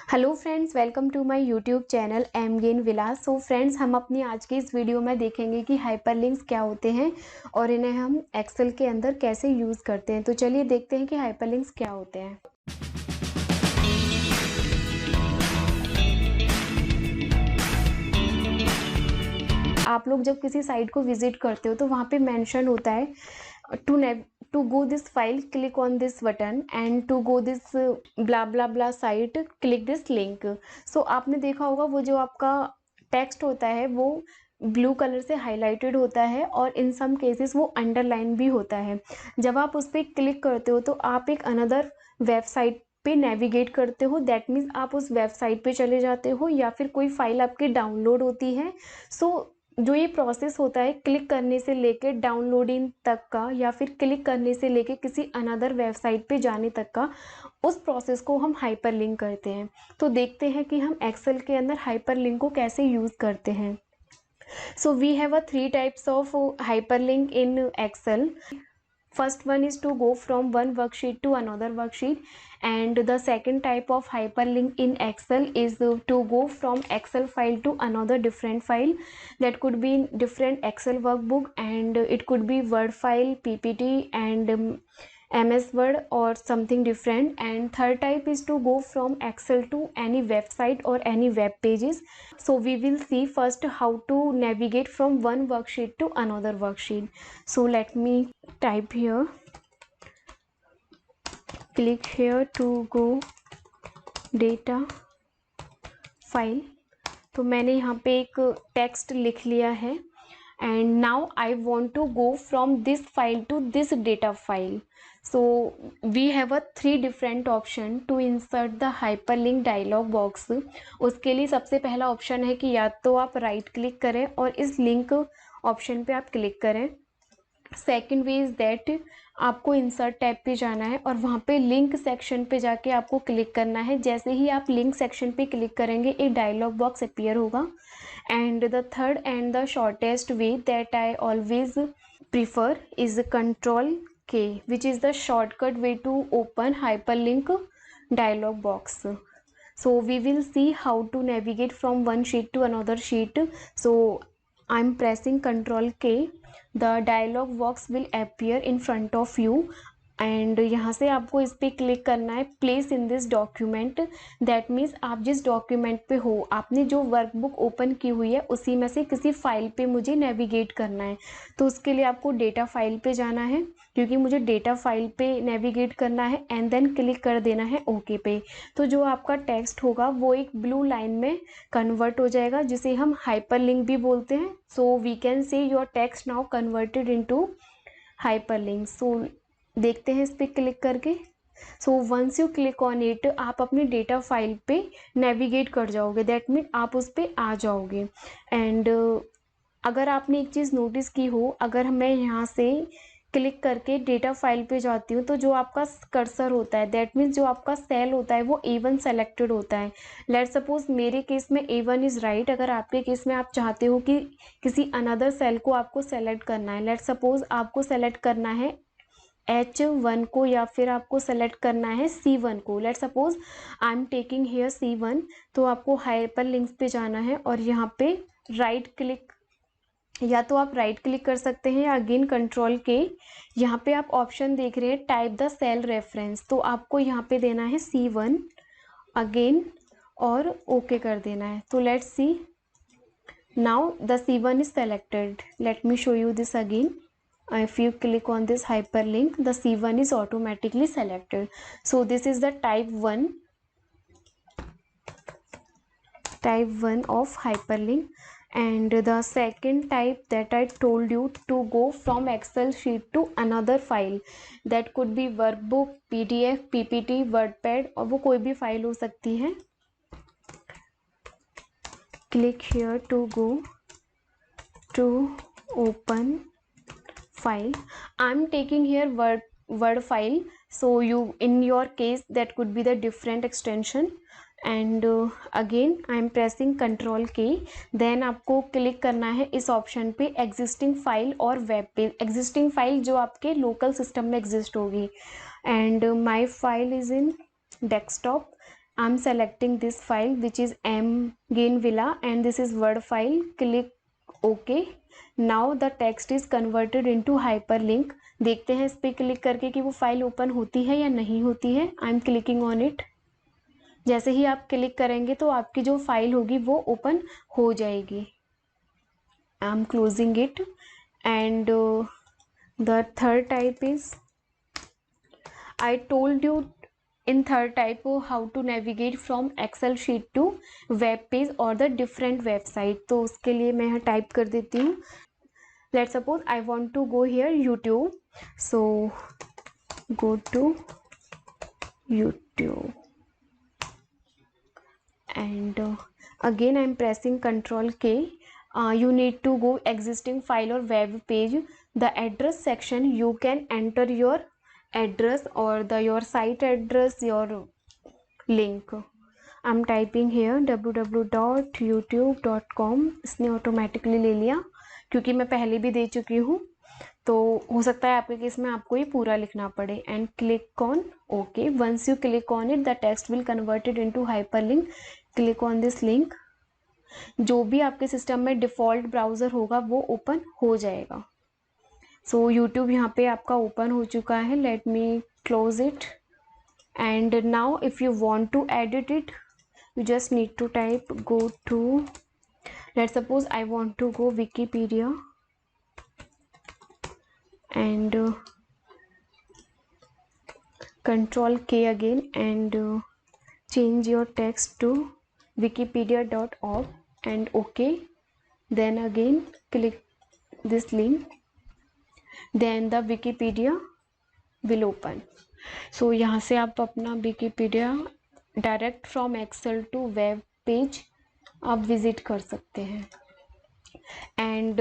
Hello friends, welcome to my YouTube channel M gain Villa. So friends, हम अपनी आज की इस वीडियो में देखेंगे कि हाइपरलिंक्स क्या होते हैं और इन्हें हम एक्सेल के अंदर कैसे यूज़ करते हैं। तो चलिए देखते हैं कि हाइपरलिंक्स क्या होते हैं। आप लोग जब किसी साइट को विजिट करते हो तो वहाँ पे मेंशन होता है to go this file click on this button and to go this bla bla bla site click this link. So आपने देखा होगा वो जो आपका टेक्स्ट होता है वो ब्लू कलर से हाईलाइटेड होता है और इन सम केसेस वो अंडरलाइन भी होता है। जब आप उस पर क्लिक करते हो तो आप एक अनदर वेबसाइट पे नेविगेट करते हो। दैट मीन्स आप उस वेबसाइट पे चले जाते हो या फिर कोई फाइल आपकी डाउनलोड होती है। सो जो ये प्रोसेस होता है क्लिक करने से लेके डाउनलोडिंग तक का या फिर क्लिक करने से लेके किसी अनदर वेबसाइट पे जाने तक का, उस प्रोसेस को हम हाइपरलिंक करते हैं। तो देखते हैं कि हम एक्सेल के अंदर हाइपरलिंक को कैसे यूज़ करते हैं। So we have a three types of hyperlink in Excel. First one is to go from one worksheet to another worksheet, and the second type of hyperlink in Excel is to go from Excel file to another different file. That could be different Excel workbook, and it could be Word file, PPT, and MS Word or something different. And third type is to go from Excel to any website or any web pages. So we will see first how to navigate from one worksheet to another worksheet. So let me type here, click here to go data file. तो मैंने यहाँ पे एक text लिख लिया है and now I want to go from this file to this data file. So we have a three different option to insert the hyperlink dialog box. उसके लिए सबसे पहला ऑप्शन है कि या तो आप राइट क्लिक करें और इस लिंक ऑप्शन पे आप क्लिक करें। सेकेंड वे इज़ दैट आपको इंसर्ट टैब पे जाना है और वहाँ पे लिंक सेक्शन पे जाके आपको क्लिक करना है। जैसे ही आप लिंक सेक्शन पे क्लिक करेंगे एक डायलॉग बॉक्स अपीयर होगा। And the third and the shortest way that I always prefer is control K, which is the shortcut way to open hyperlink dialog box. So we will see how to navigate from one sheet to another sheet. So I'm pressing Ctrl K. The dialog box will appear in front of you and यहाँ से आपको इस पर click करना है place in this document. That means आप जिस document पे हो, आपने जो वर्कबुक ओपन की हुई है उसी में से किसी फाइल पे मुझे नेविगेट करना है। तो उसके लिए आपको डेटा फाइल पे जाना है क्योंकि मुझे डेटा फाइल पे नेविगेट करना है एंड देन क्लिक कर देना है ओके पे। तो जो आपका टेक्स्ट होगा वो एक ब्लू लाइन में कन्वर्ट हो जाएगा जिसे हम हाइपरलिंक भी बोलते हैं। So we can say your text now converted into hyperlink. So देखते हैं इस पर क्लिक करके। So once you click on it आप अपनी डेटा फाइल पे नेविगेट कर जाओगे। दैट मीन आप उस पर आ जाओगे। एंड अगर आपने एक चीज़ नोटिस की हो, अगर मैं यहाँ से क्लिक करके डेटा फाइल पे जाती हूँ तो जो आपका कर्सर होता है, दैट मीन्स जो आपका सेल होता है वो A1 सेलेक्टेड होता है। लेट सपोज मेरे केस में A1 इज़ राइट। अगर आपके केस में आप चाहते हो कि किसी अनदर सेल को आपको सेलेक्ट करना है, लेट सपोज आपको सेलेक्ट करना है H1 को या फिर आपको सेलेक्ट करना है C1 को। Let suppose I am taking here C1। तो आपको हाइपर लिंक्स पे जाना है और यहाँ पे राइट क्लिक, या तो आप राइट क्लिक कर सकते हैं या अगेन कंट्रोल के। यहाँ पे आप ऑप्शन देख रहे हैं टाइप द सेल रेफरेंस, तो आपको यहाँ पे देना है C1 अगेन और ओके कर देना है। तो let's see now the C1 is selected. Let me show you this again. If you click on this hyperlink, the C1 is automatically selected. So this is the type 1 of hyperlink. And the second type that I told you to go from Excel sheet to another file, that could be workbook, PDF, PPT, WordPad, और वो कोई भी file हो सकती है। Click here to go to open file. I'm taking here word file, so you in your case that could be the different extension. And again I'm pressing Ctrl K. then आपको click करना है इस option पे existing file और web page. Existing file जो आपके local system में exist होगी। And my file is in desktop I'm selecting this file which is mgainvilla and this is Word file. Click OK. Now the text is converted into hyperlink. देखते हैं इस पे click करके कि वो file open होती है या नहीं होती है. I am clicking on it. जैसे ही आप क्लिक करेंगे तो आपकी जो फाइल होगी वो ओपन हो जाएगी. I am closing it. And the third type is, I told you in third type how to navigate from Excel sheet to web page or the different website. तो उसके लिए मैं यहाँ टाइप कर देती हूँ. Let's suppose I want to go here YouTube. So go to YouTube and again I'm pressing Ctrl K. You need to go existing file or web page. The address section you can enter your address or your site address, your link. I'm typing here www.youtube.com. इसने automatically ले लिया क्योंकि मैं पहले भी दे चुकी हूँ, तो हो सकता है आपके केस में आपको ये पूरा लिखना पड़े. And click on okay. Once you click on it the text will converted into hyperlink. Click on this link. जो भी आपके सिस्टम में डिफ़ॉल्ट ब्राउज़र होगा वो ओपन हो जाएगा. सो YouTube यहाँ पे आपका ओपन हो चुका है. Let me close it. And now if you want to edit it you just need to type go to, let's suppose I want to go Wikipedia and Control K again and change your text to wikipedia.org and OK. Then again click this link, then the Wikipedia will open. So यहाँ से आप अपना Wikipedia direct from Excel to web page आप visit कर सकते हैं. And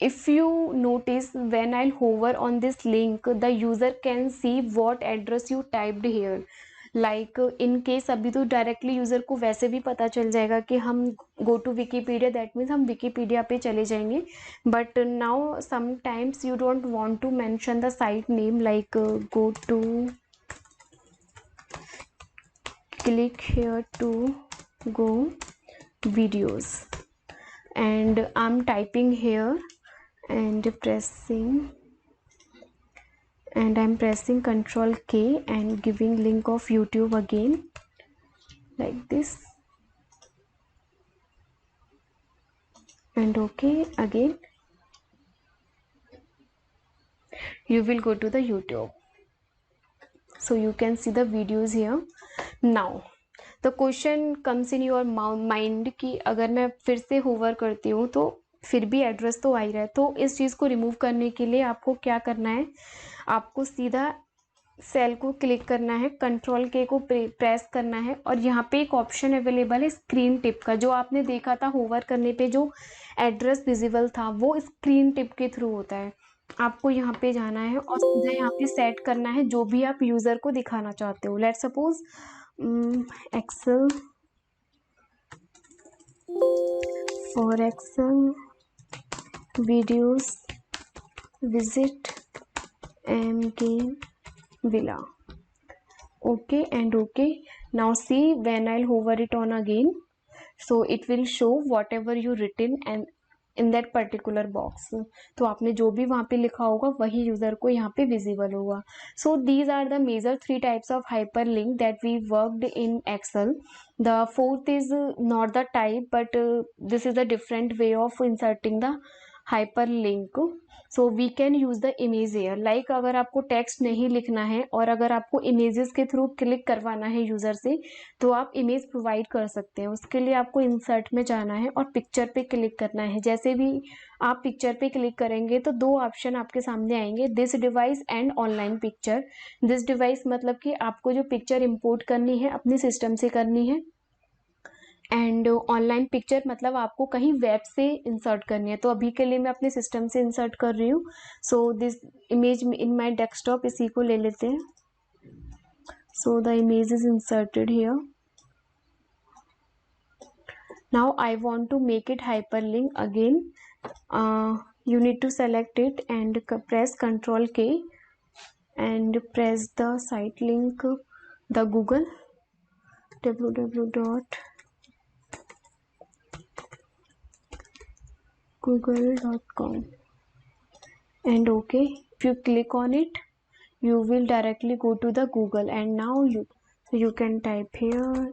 if you notice when I hover on this link the user can see what address you typed here. Like in case अभी तो डायरेक्टली यूज़र को वैसे भी पता चल जाएगा कि हम go to Wikipedia, that means हम विकीपीडिया पे चले जाएंगे. But now sometimes you don't want to mention the site name, like go to, click here to go videos and I'm typing here and I'm pressing Ctrl K and giving link of YouTube again like this and OK again. You will go to the YouTube, so you can see the videos here. Now the question comes in your mind कि अगर मैं फिर से hover करती हूँ तो फिर भी एड्रेस तो आ ही रहा है. तो इस चीज़ को रिमूव करने के लिए आपको क्या करना है, आपको सीधा सेल को क्लिक करना है, कंट्रोल के को प्रेस करना है और यहाँ पे एक ऑप्शन अवेलेबल है स्क्रीन टिप का. जो आपने देखा था होवर करने पे जो एड्रेस विजिबल था वो स्क्रीन टिप के थ्रू होता है. आपको यहाँ पे जाना है और सीधा यहाँ पे सेट करना है जो भी आप यूज़र को दिखाना चाहते हो. Let's suppose Excel, for Excel videos visit mgainvilla. OK and OK. Now see when I'll hover it on again, so it will show whatever you written and in that particular box. तो आपने जो भी वहाँ पे लिखा होगा वही user को यहाँ पे विजिबल होगा. So these are the major 3 types of hyper link that we worked in Excel. The fourth is not the type but this is the different way of inserting the hyper link. So we can use the image here. Like अगर आपको text नहीं लिखना है और अगर आपको images के through click करवाना है यूज़र से तो आप इमेज प्रोवाइड कर सकते हैं. उसके लिए आपको इंसर्ट में जाना है और पिक्चर पे क्लिक करना है. जैसे भी आप पिक्चर पे क्लिक करेंगे तो 2 ऑप्शन आपके सामने आएंगे, this device and online picture. This device मतलब कि आपको जो पिक्चर इंपोर्ट करनी है अपने सिस्टम से करनी है एंड ऑनलाइन पिक्चर मतलब आपको कहीं वेब से इंसर्ट करनी है. तो अभी के लिए मैं अपने सिस्टम से इंसर्ट कर रही हूँ. So this image in my desktop, इसी को ले लेते हैं. So the image is inserted here. Now I want to make it hyperlink again. you need to select it and press Ctrl K and press the site link, the Google. www.google.com and okay. If you click on it, you will directly go to the Google, and now you can type here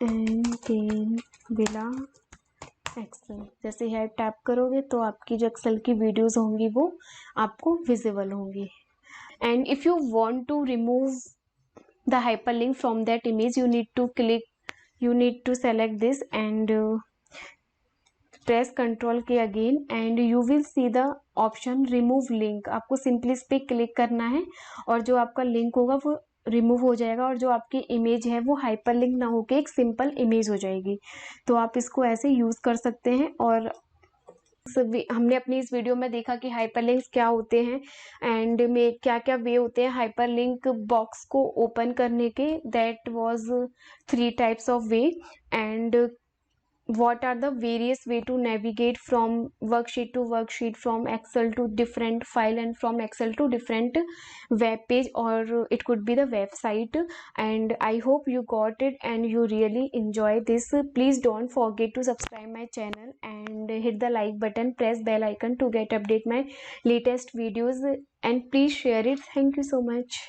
and gain Villa Excel. जैसे है tap करोगे तो आपकी जो Excel की videos होंगी वो आपको विजिबल होंगी। And if you want to remove the hyperlink from that image, you need to select this and press control K again and you will see the option remove link. आपको simply इस पर click करना है और जो आपका link होगा वो रिमूव हो जाएगा और जो आपकी इमेज है वो हाइपरलिंक ना होके एक सिंपल इमेज हो जाएगी। तो आप इसको ऐसे यूज कर सकते हैं। और हमने अपनी इस वीडियो में देखा कि हाइपरलिंक्स क्या होते हैं एंड में क्या क्या वे होते हैं हाइपरलिंक बॉक्स को ओपन करने के। That was 3 types of way and what are the various way to navigate from worksheet to worksheet, from Excel to different file and from Excel to different web page, or it could be the website. And I hope you got it and you really enjoy this. Please don't forget to subscribe my channel and hit the like button, press bell icon to get update my latest videos, and please share it. Thank you so much.